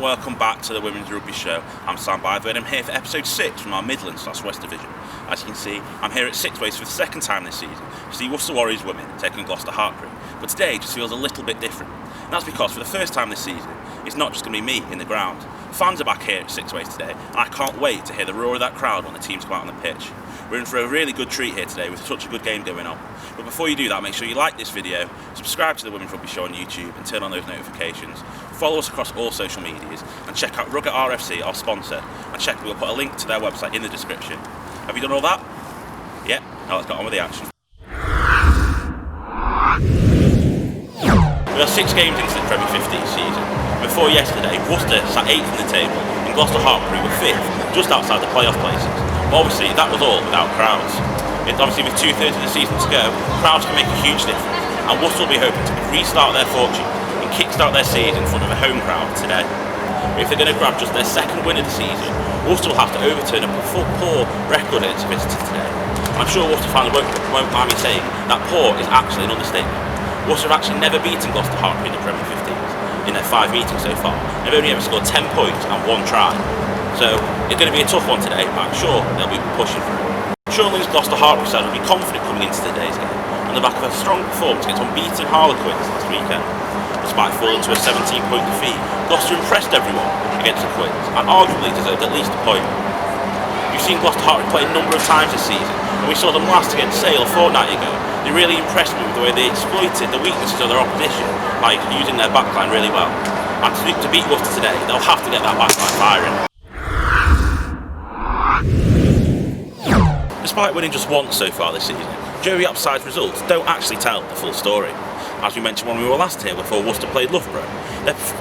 and welcome back to the Women's Rugby Show. I'm Sam Byther and I'm here for episode 6 from our Midlands / West Division. As you can see, I'm here at Sixways for the second time this season to see Worcester Warriors women taking Gloucester-Hartpury, but today just feels a little bit different. And that's because for the first time this season, it's not just going to be me in the ground. Fans are back here at Sixways today, and I can't wait to hear the roar of that crowd when the teams come out on the pitch. We're in for a really good treat here today with such a good game going on. But before you do that, make sure you like this video, subscribe to the Women's Rugby Show on YouTube and turn on those notifications. Follow us across all social medias and check out Rugby, our sponsor, and we'll put a link to their website in the description. Have you done all that? Yeah, now let's get on with the action. We are 6 games into the Premier 15 season. Before yesterday, Worcester sat 8th in the table and Gloucester-Hartpury were 5th, just outside the playoff places. But obviously, that was all without crowds. Obviously, with 2/3 of the season to go, crowds can make a huge difference, and Worcester will be hoping to restart their fortune and kickstart their season in front of a home crowd today. If they're going to grab just their second win of the season, Worcester will have to overturn a poor record against visitors today. I'm sure Worcester fans won't mind me saying that poor is actually an understatement. Worcester have actually never beaten Gloucester-Hartpury in the Premier 15s in their 5 meetings so far. They've only ever scored 10 points and 1 try. So it's going to be a tough one today, but I'm sure they'll be pushing through. Sean Lee's Gloucester-Hartpury side will be confident coming into today's game on the back of a strong performance against unbeaten Harlequins last weekend. Despite falling to a 17-point defeat, Gloucester impressed everyone against the Quins and arguably deserved at least a point. We've seen Gloucester-Hartpury play a number of times this season, and we saw them last against Sale a fortnight ago. They really impressed me with the way they exploited the weaknesses of their opposition by using their backline really well. And to beat Worcester today, they'll have to get that backline firing. Despite winning just once so far this season, Joey Upside's results don't actually tell the full story. As we mentioned when we were last here before Worcester played Loughborough,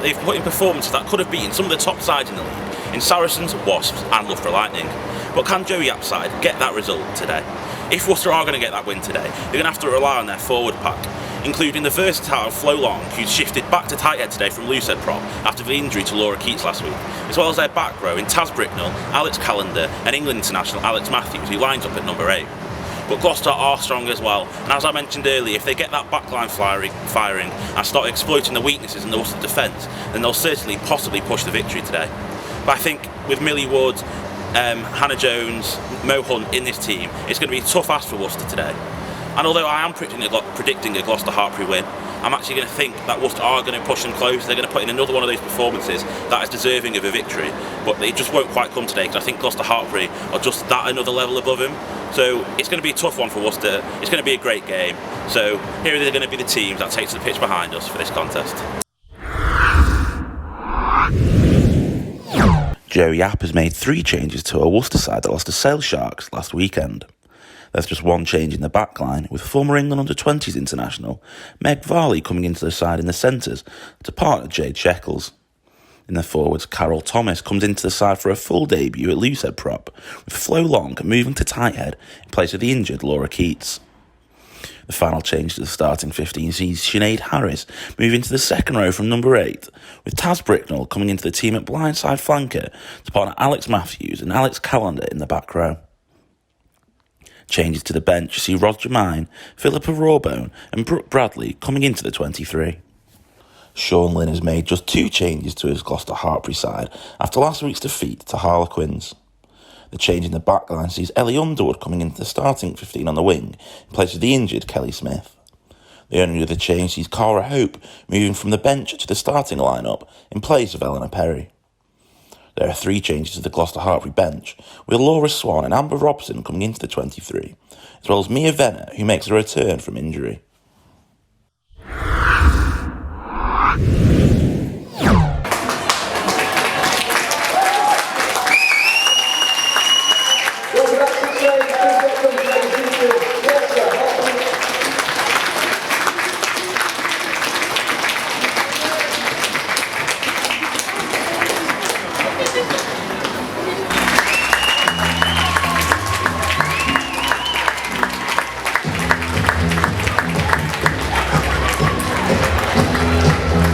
they've put in performances that could have beaten some of the top sides in the league, in Saracens, Wasps and Loughborough Lightning. But can Joey Upside get that result today? If Worcester are going to get that win today, they're going to have to rely on their forward pack, including the versatile Flo Long, who's shifted back to tight head today from loosehead prop after the injury to Laura Keats last week, as well as their back row in Taz Bricknell, Alex Callender and England international Alex Matthews, who lines up at number 8. But Gloucester are strong as well, and as I mentioned earlier, if they get that backline firing and start exploiting the weaknesses in the Worcester defence, then they'll certainly possibly push the victory today. But I think with Millie Wood, Hannah Jones, Mo Hunt in this team, it's going to be a tough ask for Worcester today. And although I am predicting a Gloucester-Hartpury win, I'm actually going to think that Worcester are going to push them close. They're going to put in another one of those performances that is deserving of a victory, but they just won't quite come today because I think Gloucester-Hartpury are just that another level above him. So it's going to be a tough one for Worcester. It's going to be a great game. So here are going to be the teams that take to the pitch behind us for this contest. Joey App has made 3 changes to a Worcester side that lost to Sale Sharks last weekend. There's just one change in the backline, with former England under-20s international Meg Varley coming into the side in the centres to partner Jade Sheckles. In the forwards, Carol Thomas comes into the side for a full debut at loosehead prop, with Flo Long moving to tight head in place of the injured Laura Keats. The final change to the starting 15 sees Sinead Harris move into the second row from number 8, with Taz Bricknell coming into the team at blindside flanker to partner Alex Matthews and Alex Callender in the back row. Changes to the bench see Roger Mine, Philippa Rawbone and Brooke Bradley coming into the 23. Sean Lynn has made just 2 changes to his Gloucester-Hartpury side after last week's defeat to Harlequins. The change in the backline sees Ellie Underwood coming into the starting 15 on the wing in place of the injured Kelly Smith. The only other change sees Cara Hope moving from the bench to the starting lineup in place of Eleanor Perry. There are 3 changes to the Gloucester-Hartpury bench, with Laura Swan and Amber Robson coming into the 23, as well as Mia Venner, who makes a return from injury.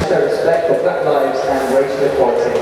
Respect for Black lives and racial equality.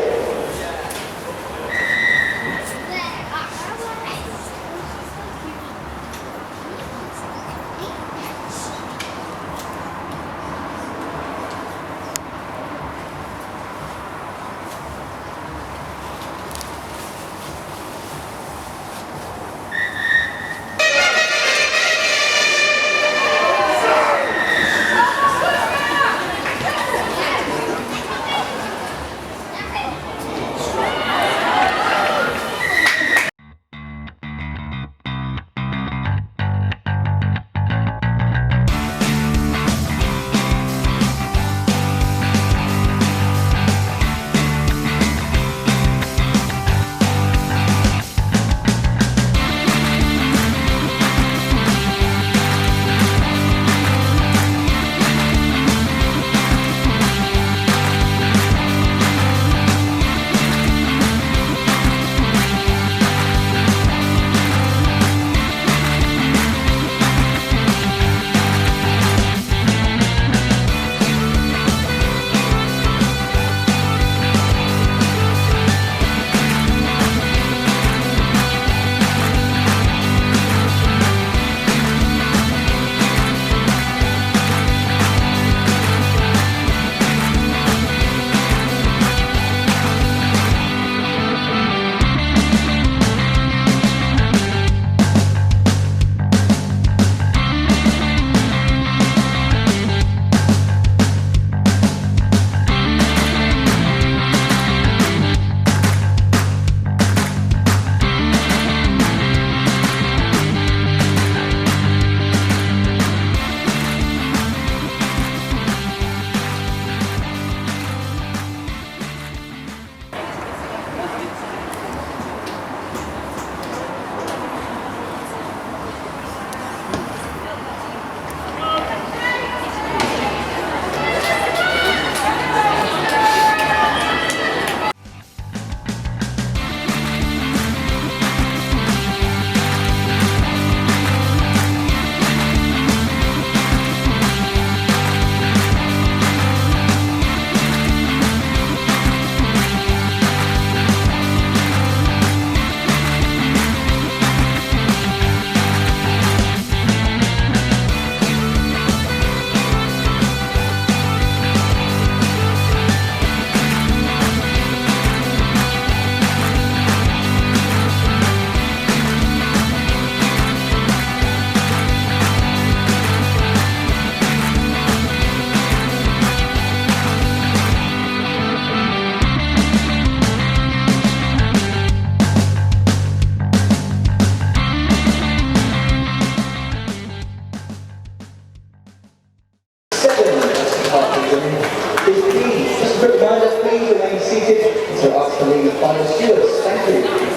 Just a quick reminder, please remain seated until asked to leave final stewards. Thank you.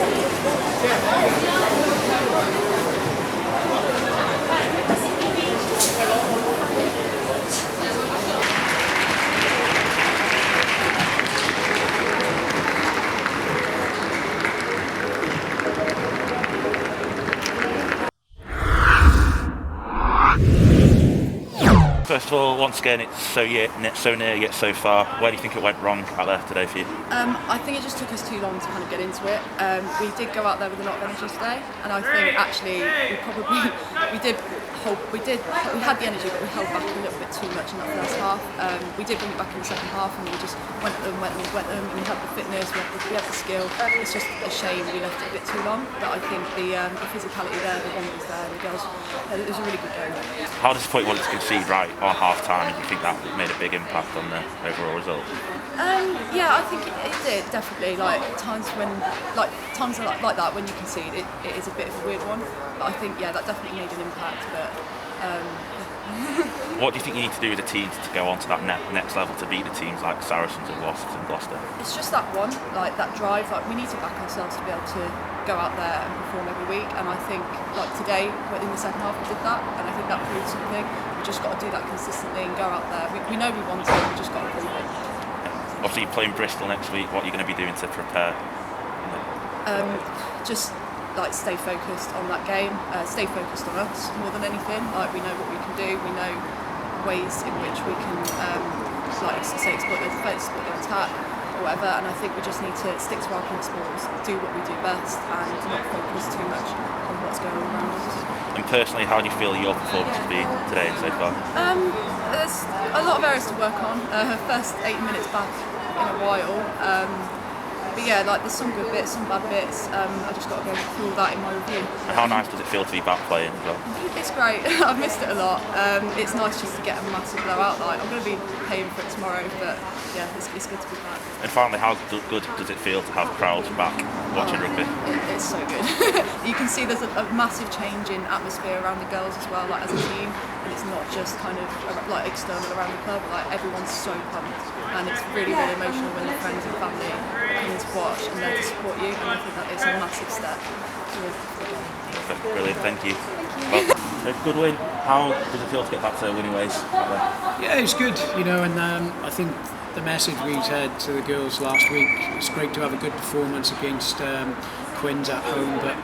First of all, once again, it's so near yet so far. Where do you think it went wrong out there today for you? I think it just took us too long to kind of get into it. We did go out there with a lot of energy today, and I think actually we had the energy, but we held back a little bit too much in that first half. We did bring it back in the second half, and we just went at them, and we had the fitness, we had the skill. It's just a shame we left it a bit too long, but I think the physicality there, the one that was there, the girls, it was a really good game. How disappointed was it to concede right on half time, and do you think that made a big impact on the overall result? Yeah, I think it did, definitely. Like times like that when you concede, it is a bit of a weird one. But I think that definitely made an impact. But what do you think you need to do as a team to go on to that next level to beat the teams like Saracens and Wasps and Gloucester? It's just that one, like that drive. Like we need to back ourselves to be able to go out there and perform every week. And I think like today, in the second half, we did that, and I think that proved something. We just got to do that consistently and go out there. We know we want it. We just got to prove it. Obviously, you're playing Bristol next week. What are you going to be doing to prepare? Just like stay focused on that game, stay focused on us more than anything. Like we know what we can do, we know ways in which we can exploit their defence, exploit their attack, or whatever. And I think we just need to stick to our principles, do what we do best, and not focus too much on what's going on around us. And personally, how do you feel your performance has been today and so far? There's a lot of areas to work on. First 8 minutes back in a while. But yeah, like there's some good bits, some bad bits. I just got to go through all that in my review. And how nice does it feel to be back playing as well? It's great. I've missed it a lot. It's nice just to get a massive blowout. Like I'm going to be paying for it tomorrow, but yeah, it's good to be back. And finally, how good does it feel to have crowds back watching rugby? It's so good. You can see there's a massive change in atmosphere around the girls as well, like as a team, and it's not just kind of like external around the club. Like everyone's so pumped, and it's really emotional when the friends and family are coming to watch and there to support you. And I think that is a massive step. Brilliant, thank you. Well, a good win. How does it feel to get back to winning ways? Yeah, it's good, and I think the message we had to the girls last week, it's great to have a good performance against Quins at home, but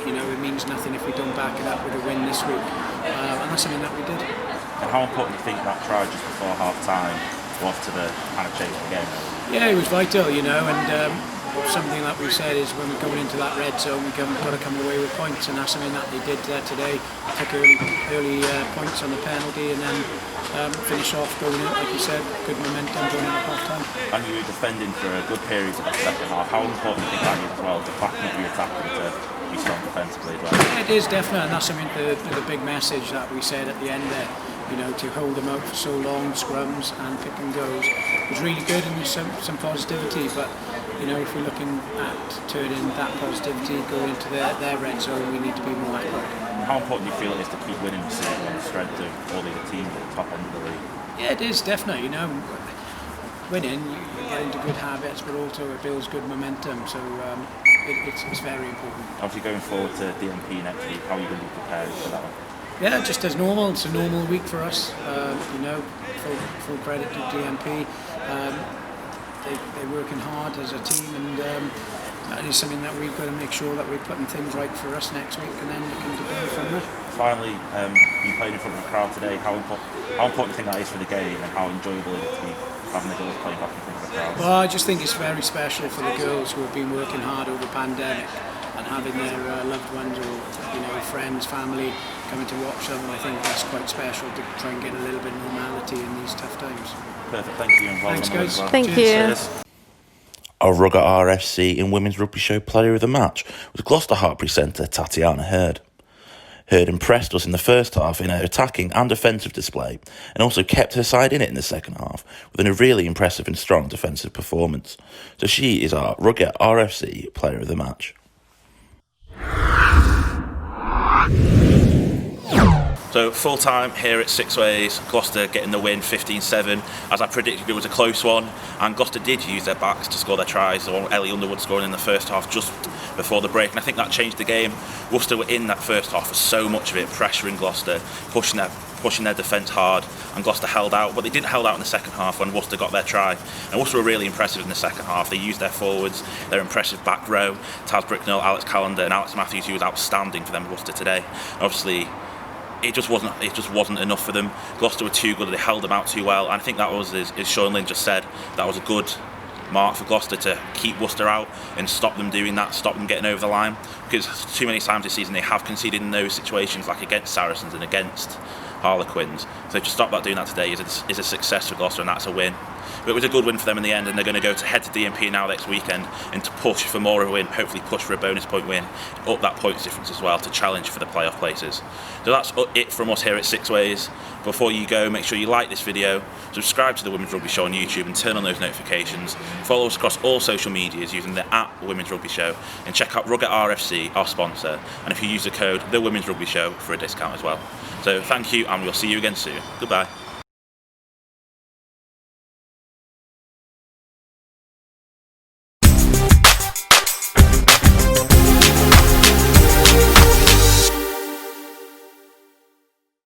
it means nothing if we don't back it up with a win this week, and that's something that we did. And how important do you think that try just before half time was to the kind of change the game? Yeah, it was vital, and something that we said is when we're going into that red zone, we've got to come away with points, and that's something that they did today. Took early points on the penalty, and then finish off going in, like you said, good momentum going in at half time. And you were defending for a good period of the second half. How important do you think that is as well, to backing up your attacking to be strong defensively as well? Yeah, it is definitely, and that's something the big message that we said at the end there. To hold them out for so long, scrums and pick and goes was really good, and there's some positivity. But if we're looking at turning that positivity going into their red zone, we need to be more accurate. How important do you feel it is to keep winning this season on the strength of all the other teams at the top end of the league? Yeah, it is definitely. Winning, you get into good habits, but also it builds good momentum. So it's very important. Obviously, going forward to DMP next week, how are you going to be prepared for that one? Yeah, just as normal. It's a normal week for us. Full credit to DMP. They're working hard as a team, and that is something that we've got to make sure that we're putting things right for us next week, and then looking to go from there. Finally, you played in front of the crowd today. How important do you think that is for the game, and how enjoyable is it to be having the girls playing back in front of the crowd? Well, I just think it's very special for the girls who have been working hard over the pandemic, and having their loved ones or friends, family coming to watch them. I think that's quite special to try and get a little bit of normality in these tough times. Perfect, thank you. And well Thanks, done guys. well. Thank you. Cheers. Our Rugby RFC in Women's Rugby Show player of the match was Gloucester-Hartpury centre Tatiana Hurd. Hurd impressed us in the first half in her attacking and defensive display, and also kept her side in it in the second half with a really impressive and strong defensive performance. So she is our Rugby RFC player of the match. So full time here at Sixways, Gloucester getting the win 15-7. As I predicted, it was a close one, and Gloucester did use their backs to score their tries. Ellie Underwood scoring in the first half just before the break, and I think that changed the game. Worcester were in that first half for so much of it, pressuring Gloucester, pushing their defence hard, and Gloucester held out, but they didn't hold out in the second half when Worcester got their try. And Worcester were really impressive in the second half. They used their forwards, their impressive back row, Taz Bricknell, Alex Callender and Alex Matthews, who was outstanding for them Worcester today. And obviously, it just wasn't enough for them. Gloucester were too good, they held them out too well, and I think that was, as Sean Lynn just said, that was a good mark for Gloucester to keep Worcester out and stop them doing that, stop them getting over the line, because too many times this season they have conceded in those situations, like against Saracens and against Harlequins. So to stop that doing that today is a success for Gloucester, and that's a win. But it was a good win for them in the end, and they're going to go to head to DMP now next weekend and to push for more of a win, hopefully push for a bonus point win, up that points difference as well to challenge for the playoff places. So that's it from us here at Sixways. Before you go, make sure you like this video, subscribe to the Women's Rugby Show on YouTube and turn on those notifications. Follow us across all social medias using the @Women's Rugby Show, and check out Rugby RFC, our sponsor, and if you use the code The Women's Rugby Show for a discount as well. So thank you, and we'll see you again soon. Goodbye.